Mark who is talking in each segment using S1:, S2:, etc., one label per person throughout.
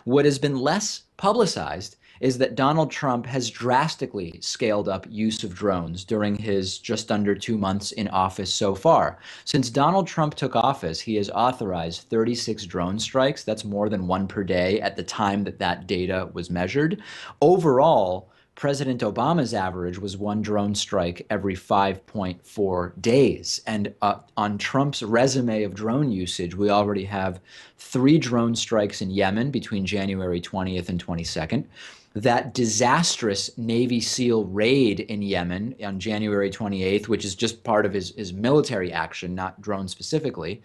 S1: What has been less publicized is that Donald Trump has drastically scaled up use of drones during his just under 2 months in office so far. Since Donald Trump took office, he has authorized 36 drone strikes. That's more than one per day at the time that that data was measured. Overall, President Obama's average was one drone strike every 5.4 days. And on Trump's resume of drone usage, we already have three drone strikes in Yemen between January 20th and 22nd. That disastrous Navy SEAL raid in Yemen on January 28th, which is just part of his military action, not drone specifically,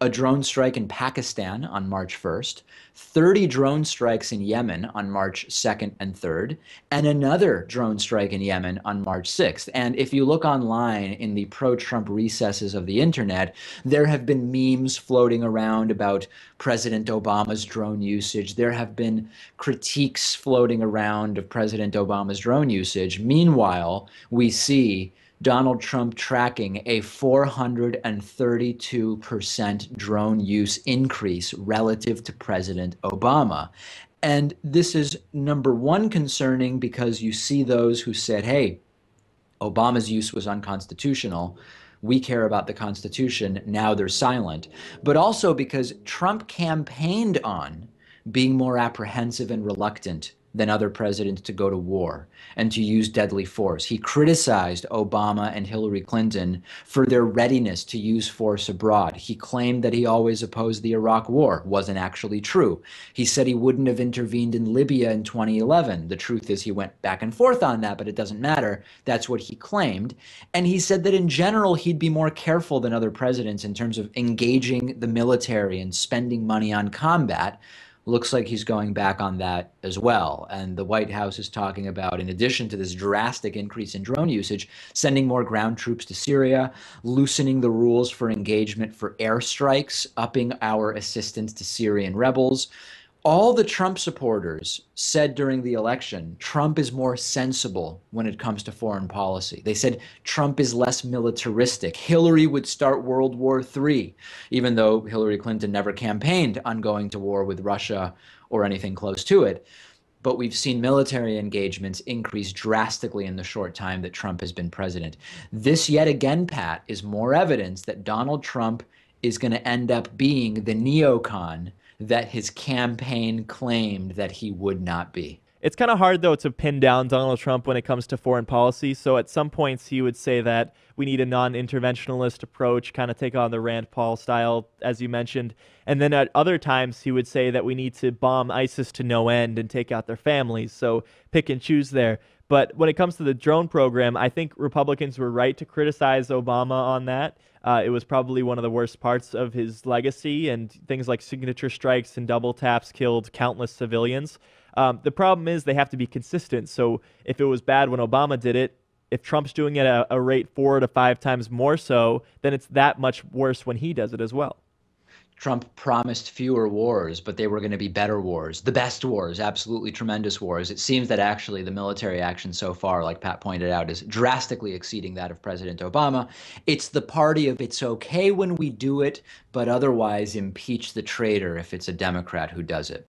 S1: a drone strike in Pakistan on March 1st, 30 drone strikes in Yemen on March 2nd and 3rd, and another drone strike in Yemen on March 6th. And if you look online in the pro-Trump recesses of the internet, there have been memes floating around about President Obama's drone usage. There have been critiques floating around of President Obama's drone usage. Meanwhile, we see Donald Trump tracking a 432% drone use increase relative to President Obama. And this is number one concerning because you see those who said, hey, Obama's use was unconstitutional. We care about the Constitution. Now they're silent. But also because Trump campaigned on being more apprehensive and reluctant than other presidents to go to war and to use deadly force. He criticized Obama and Hillary Clinton for their readiness to use force abroad. He claimed that he always opposed the Iraq War. Wasn't actually true. He said he wouldn't have intervened in Libya in 2011. The truth is he went back and forth on that, but it doesn't matter. That's what he claimed. And he said that in general, he'd be more careful than other presidents in terms of engaging the military and spending money on combat. Looks like he's going back on that as well. And the White House is talking about, in addition to this drastic increase in drone usage, sending more ground troops to Syria, loosening the rules for engagement for airstrikes, upping our assistance to Syrian rebels. All the Trump supporters said during the election, Trump is more sensible when it comes to foreign policy. They said Trump is less militaristic. Hillary would start World War III, even though Hillary Clinton never campaigned on going to war with Russia or anything close to it. But we've seen military engagements increase drastically in the short time that Trump has been president. This yet again, Pat, is more evidence that Donald Trump is going to end up being the neocon that his campaign claimed that he would not be.
S2: It's kind of hard, though, to pin down Donald Trump when it comes to foreign policy. So at some points, he would say that we need a non-interventionalist approach, kind of take on the Rand Paul style, as you mentioned. And then at other times, he would say that we need to bomb ISIS to no end and take out their families. So pick and choose there. But when it comes to the drone program, I think Republicans were right to criticize Obama on that. It was probably one of the worst parts of his legacy, and things like signature strikes and double taps killed countless civilians. The problem is they have to be consistent. So if it was bad when Obama did it, if Trump's doing it at a rate 4 to 5 times more so, then it's that much worse when he does it as well.
S1: Trump promised fewer wars, but they were going to be better wars, the best wars, absolutely tremendous wars. It seems that actually the military action so far, like Pat pointed out, is drastically exceeding that of President Obama. It's the party of it's okay when we do it, but otherwise impeach the traitor if it's a Democrat who does it.